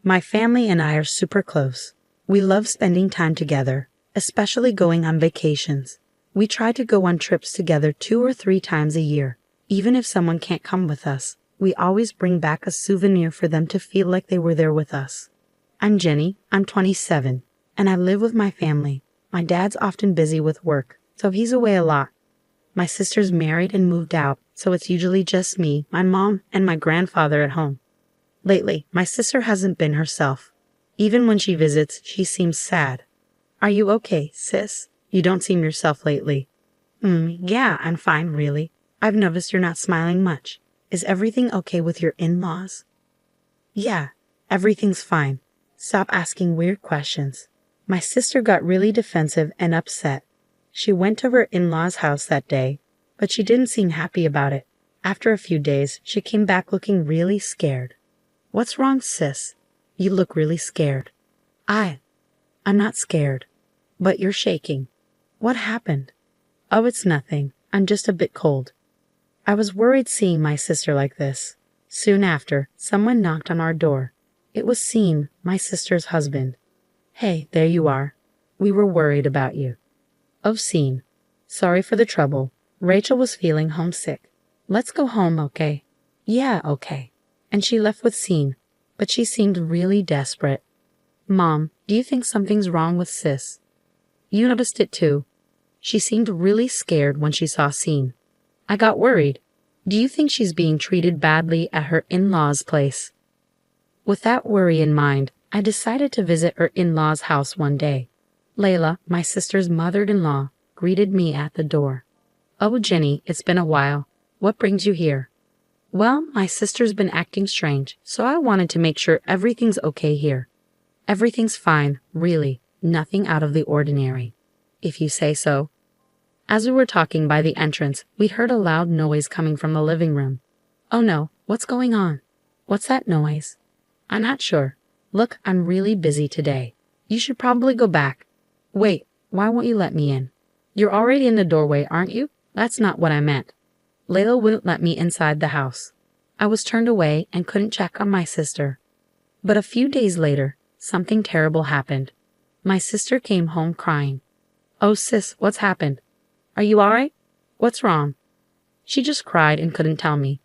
My family and I are super close. We love spending time together, especially going on vacations. We try to go on trips together 2 or 3 times a year. Even if someone can't come with us, we always bring back a souvenir for them to feel like they were there with us. I'm Jenny, I'm 27, and I live with my family. My dad's often busy with work, so he's away a lot. My sister's married and moved out, so it's usually just me, my mom, and my grandfather at home. Lately, my sister hasn't been herself. Even when she visits, she seems sad. Are you okay, sis? You don't seem yourself lately. Yeah, I'm fine, really. I've noticed you're not smiling much. Is everything okay with your in-laws? Yeah, everything's fine. Stop asking weird questions. My sister got really defensive and upset. She went to her in-laws' house that day, but she didn't seem happy about it. After a few days, she came back looking really scared. What's wrong, sis? You look really scared. I'm not scared, but you're shaking. What happened? Oh, it's nothing. I'm just a bit cold. I was worried seeing my sister like this. Soon after, someone knocked on our door. It was Sean, my sister's husband. Hey, there you are. We were worried about you. Oh, Sean. Sorry for the trouble. Rachel was feeling homesick. Let's go home, okay? Yeah, okay. And she left with Sean, but she seemed really desperate. Mom, do you think something's wrong with sis? You noticed it too. She seemed really scared when she saw Sean. I got worried. Do you think she's being treated badly at her in-laws' place? With that worry in mind, I decided to visit her in-laws' house one day. Layla, my sister's mother-in-law, greeted me at the door. Oh, Jenny, it's been a while. What brings you here? Well, my sister's been acting strange, so I wanted to make sure everything's okay here. Everything's fine, really. Nothing out of the ordinary. If you say so. As we were talking by the entrance, we heard a loud noise coming from the living room. Oh no, what's going on? What's that noise? I'm not sure. Look, I'm really busy today. You should probably go back. Wait, why won't you let me in? You're already in the doorway, aren't you? That's not what I meant. Layla wouldn't let me inside the house. I was turned away and couldn't check on my sister. But a few days later, something terrible happened. My sister came home crying. Oh, sis, what's happened? Are you all right? What's wrong? She just cried and couldn't tell me.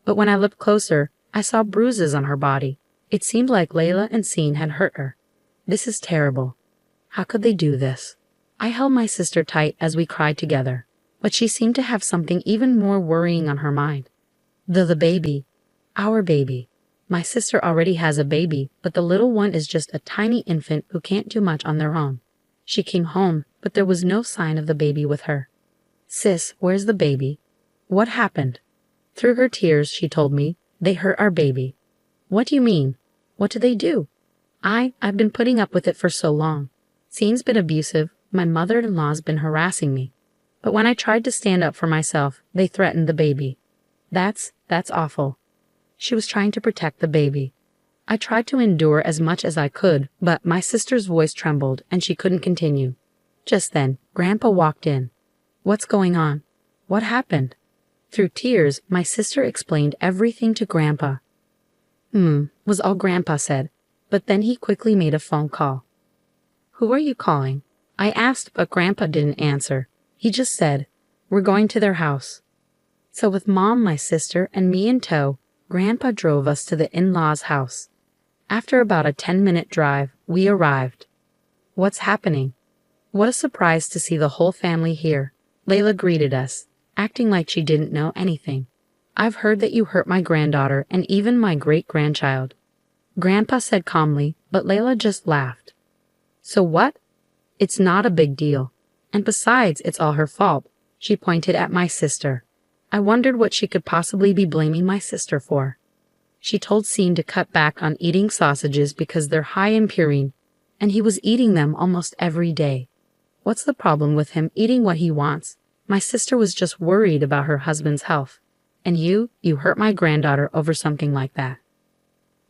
But when I looked closer, I saw bruises on her body. It seemed like Layla and Sean had hurt her. This is terrible. How could they do this? I held my sister tight as we cried together, but she seemed to have something even more worrying on her mind. The baby. Our baby. My sister already has a baby, but the little one is just a tiny infant who can't do much on their own. She came home, but there was no sign of the baby with her. Sis, where's the baby? What happened? Through her tears, she told me, they hurt our baby. What do you mean? What did they do? I've been putting up with it for so long. Sean's been abusive, my mother-in-law's been harassing me. But when I tried to stand up for myself, they threatened the baby. That's awful. She was trying to protect the baby. I tried to endure as much as I could, but my sister's voice trembled and she couldn't continue. Just then, Grandpa walked in. What's going on? What happened? Through tears, my sister explained everything to Grandpa. Was all Grandpa said, but then he quickly made a phone call. Who are you calling? I asked, but Grandpa didn't answer. He just said, we're going to their house. So with Mom, my sister, and me in tow, Grandpa drove us to the in-laws' house. After about a 10-minute drive, we arrived. What's happening? What a surprise to see the whole family here. Layla greeted us, acting like she didn't know anything. I've heard that you hurt my granddaughter and even my great-grandchild. Grandpa said calmly, but Layla just laughed. So what? It's not a big deal. And besides, it's all her fault. She pointed at my sister. I wondered what she could possibly be blaming my sister for. She told Sean to cut back on eating sausages because they're high in purine, and he was eating them almost every day. What's the problem with him eating what he wants? My sister was just worried about her husband's health. And you hurt my granddaughter over something like that.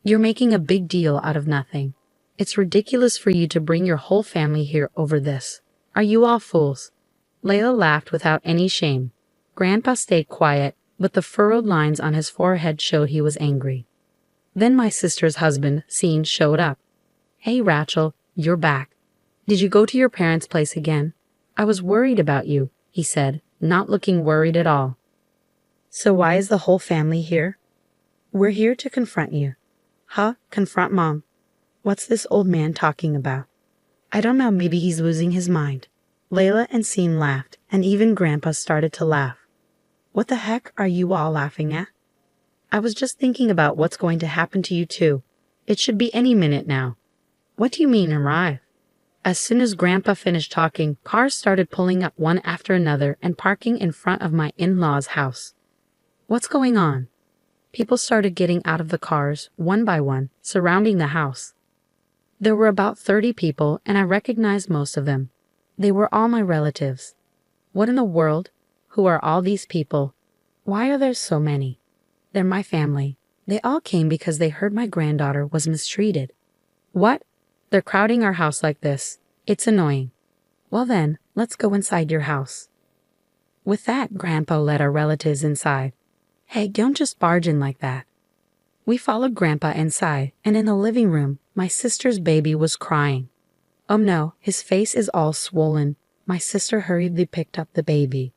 You're making a big deal out of nothing. It's ridiculous for you to bring your whole family here over this. Are you all fools? Layla laughed without any shame. Grandpa stayed quiet, but the furrowed lines on his forehead showed he was angry. Then my sister's husband, Scene, showed up. "Hey Rachel, you're back. Did you go to your parents' place again? I was worried about you," he said, not looking worried at all. "So why is the whole family here?" "We're here to confront you." "Huh? Confront Mom? What's this old man talking about?" "I don't know, maybe he's losing his mind." Layla and Scene laughed, and even Grandpa started to laugh. "What the heck are you all laughing at?" "I was just thinking about what's going to happen to you too. It should be any minute now." "What do you mean arrive?" As soon as Grandpa finished talking, cars started pulling up one after another and parking in front of my in-laws' house. "What's going on?" People started getting out of the cars, one by one, surrounding the house. There were about 30 people, and I recognized most of them. They were all my relatives. What in the world? Who are all these people? Why are there so many? They're my family. They all came because they heard my granddaughter was mistreated. What? They're crowding our house like this. It's annoying. Well then, let's go inside your house. With that, Grandpa led our relatives inside. Hey, don't just barge in like that. We followed Grandpa inside, and in the living room, my sister's baby was crying. Oh no, his face is all swollen. My sister hurriedly picked up the baby.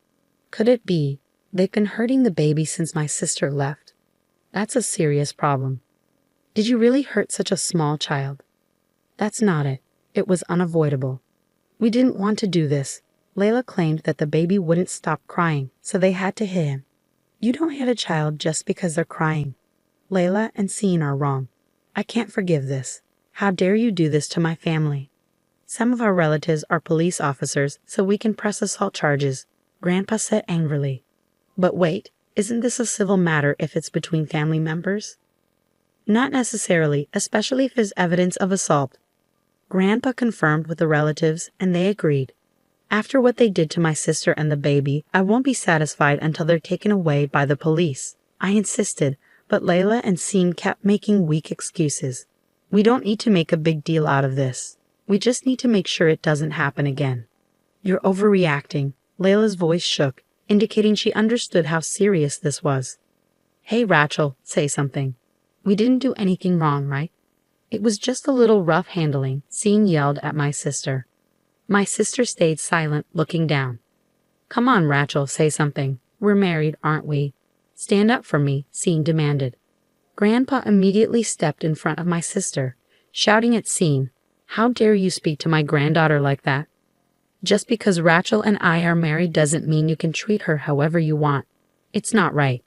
Could it be they've been hurting the baby since my sister left? That's a serious problem. Did you really hurt such a small child? That's not it. It was unavoidable. We didn't want to do this. Layla claimed that the baby wouldn't stop crying, so they had to hit him. You don't hit a child just because they're crying. Layla and Scene are wrong. I can't forgive this. How dare you do this to my family? Some of our relatives are police officers, so we can press assault charges, Grandpa said angrily. But wait, isn't this a civil matter if it's between family members? Not necessarily, especially if there's evidence of assault. Grandpa confirmed with the relatives, and they agreed. After what they did to my sister and the baby, I won't be satisfied until they're taken away by the police. I insisted, but Layla and Scene kept making weak excuses. We don't need to make a big deal out of this. We just need to make sure it doesn't happen again. You're overreacting. Layla's voice shook, indicating she understood how serious this was. Hey Rachel, say something. We didn't do anything wrong, right? It was just a little rough handling, Scene yelled at my sister. My sister stayed silent, looking down. Come on, Rachel, say something. We're married, aren't we? Stand up for me, Scene demanded. Grandpa immediately stepped in front of my sister, shouting at Scene, How dare you speak to my granddaughter like that? Just because Rachel and I are married doesn't mean you can treat her however you want. It's not right.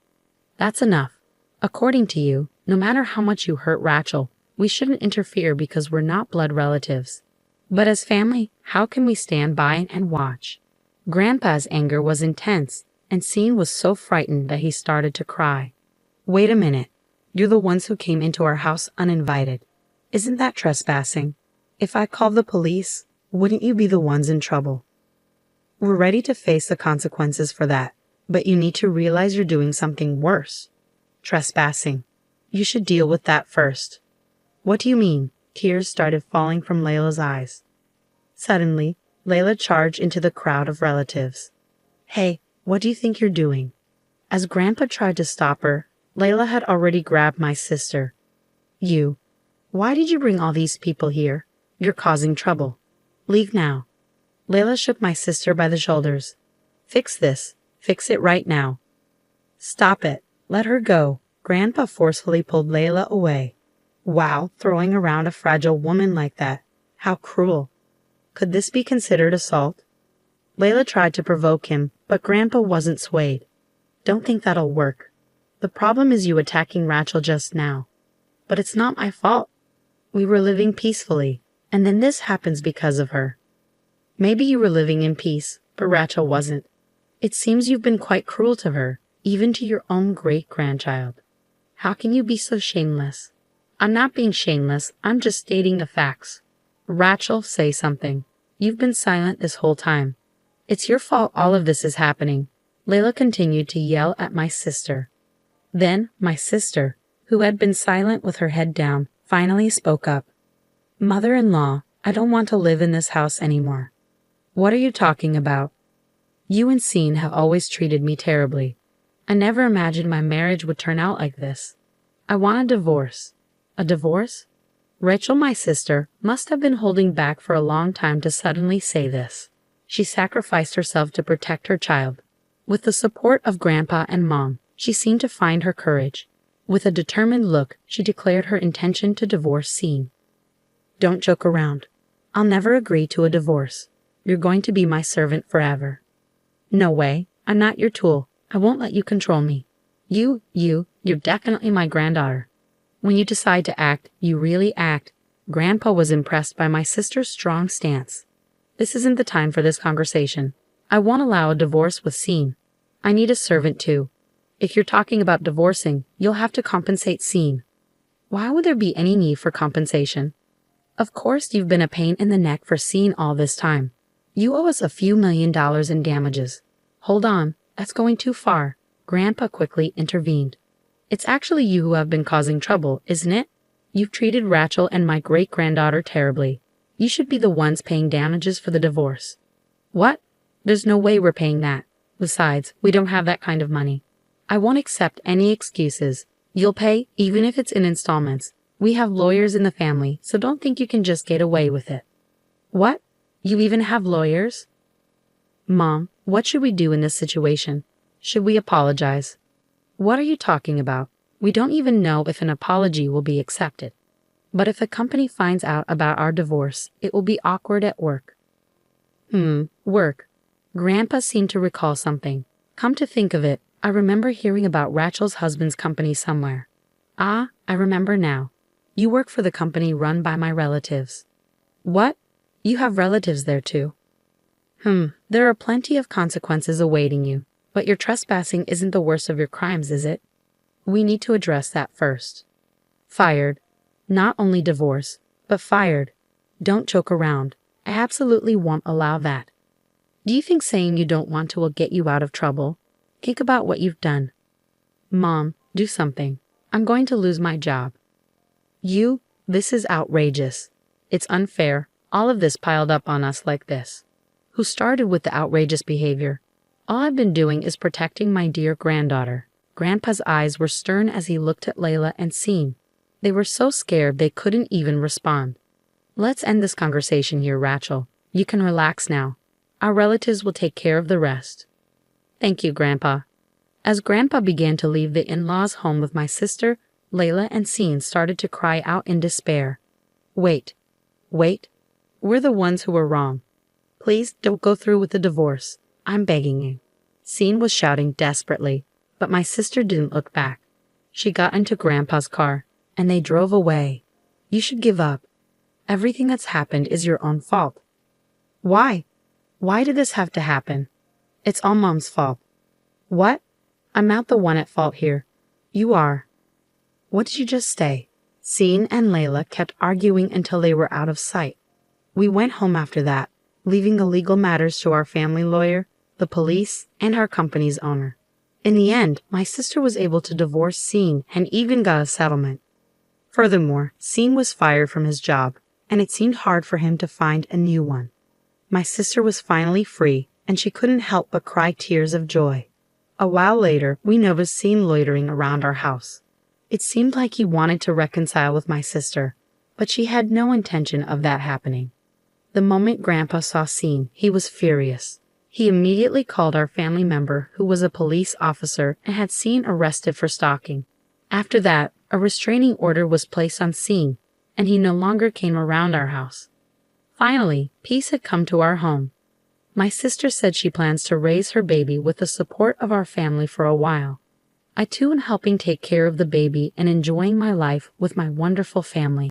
That's enough. According to you, no matter how much you hurt Rachel, we shouldn't interfere because we're not blood relatives. But as family, how can we stand by and watch? Grandpa's anger was intense, and Scene was so frightened that he started to cry. Wait a minute. You're the ones who came into our house uninvited. Isn't that trespassing? If I called the police, wouldn't you be the ones in trouble? We're ready to face the consequences for that, but you need to realize you're doing something worse. Trespassing. You should deal with that first. What do you mean? Tears started falling from Layla's eyes. Suddenly, Layla charged into the crowd of relatives. Hey, what do you think you're doing? As Grandpa tried to stop her, Layla had already grabbed my sister. You. Why did you bring all these people here? You're causing trouble. Leave now. Layla shook my sister by the shoulders. Fix this. Fix it right now. Stop it. Let her go. Grandpa forcefully pulled Layla away. Wow, throwing around a fragile woman like that. How cruel. Could this be considered assault? Layla tried to provoke him, but Grandpa wasn't swayed. Don't think that'll work. The problem is you attacking Rachel just now. But it's not my fault. We were living peacefully, and then this happens because of her. Maybe you were living in peace, but Rachel wasn't. It seems you've been quite cruel to her, even to your own great-grandchild. How can you be so shameless? I'm not being shameless, I'm just stating the facts. Rachel, say something. You've been silent this whole time. It's your fault all of this is happening. Layla continued to yell at my sister. Then, my sister, who had been silent with her head down, finally spoke up. Mother-in-law, I don't want to live in this house anymore. What are you talking about? You and Scene have always treated me terribly. I never imagined my marriage would turn out like this. I want a divorce. A divorce? Rachel, my sister, must have been holding back for a long time to suddenly say this. She sacrificed herself to protect her child. With the support of Grandpa and Mom, she seemed to find her courage. With a determined look, she declared her intention to divorce Sean. Don't joke around. I'll never agree to a divorce. You're going to be my servant forever. No way. I'm not your tool. I won't let you control me. You're definitely my granddaughter. When you decide to act, you really act. Grandpa was impressed by my sister's strong stance. This isn't the time for this conversation. I won't allow a divorce with Sean. I need a servant too. If you're talking about divorcing, you'll have to compensate Sean. Why would there be any need for compensation? Of course you've been a pain in the neck for Sean all this time. You owe us a few $1,000,000 in damages. Hold on, that's going too far. Grandpa quickly intervened. It's actually you who have been causing trouble, isn't it? You've treated Rachel and my great-granddaughter terribly. You should be the ones paying damages for the divorce. What? There's no way we're paying that. Besides, we don't have that kind of money. I won't accept any excuses. You'll pay, even if it's in installments. We have lawyers in the family, so don't think you can just get away with it. What? You even have lawyers? Mom, what should we do in this situation? Should we apologize? What are you talking about? We don't even know if an apology will be accepted. But if the company finds out about our divorce, it will be awkward at work. Work. Grandpa seemed to recall something. Come to think of it, I remember hearing about Rachel's husband's company somewhere. Ah, I remember now. You work for the company run by my relatives. What? You have relatives there too? There are plenty of consequences awaiting you. But your trespassing isn't the worst of your crimes, is it? We need to address that first. Fired. Not only divorce, but fired. Don't joke around. I absolutely won't allow that. Do you think saying you don't want to will get you out of trouble? Think about what you've done. Mom, do something. I'm going to lose my job. This is outrageous. It's unfair, all of this piled up on us like this. Who started with the outrageous behavior? All I've been doing is protecting my dear granddaughter. Grandpa's eyes were stern as he looked at Layla and Sean. They were so scared they couldn't even respond. Let's end this conversation here, Rachel. You can relax now. Our relatives will take care of the rest. Thank you, Grandpa. As Grandpa began to leave the in-laws' home with my sister, Layla and Sean started to cry out in despair. Wait. We're the ones who were wrong. Please don't go through with the divorce. I'm begging you. Sean was shouting desperately, but my sister didn't look back. She got into Grandpa's car, and they drove away. You should give up. Everything that's happened is your own fault. Why? Why did this have to happen? It's all Mom's fault. What? I'm not the one at fault here. You are. What did you just say? Sean and Layla kept arguing until they were out of sight. We went home after that, leaving the legal matters to our family lawyer, the police, and our company's owner. In the end, my sister was able to divorce Sean and even got a settlement. Furthermore, Sean was fired from his job, and it seemed hard for him to find a new one. My sister was finally free, and she couldn't help but cry tears of joy. A while later, we noticed Sean loitering around our house. It seemed like he wanted to reconcile with my sister, but she had no intention of that happening. The moment Grandpa saw Sean, he was furious. He immediately called our family member, who was a police officer and had Sean arrested for stalking. After that, a restraining order was placed on Sean, and he no longer came around our house. Finally, peace had come to our home. My sister said she plans to raise her baby with the support of our family for a while. I too am helping take care of the baby and enjoying my life with my wonderful family.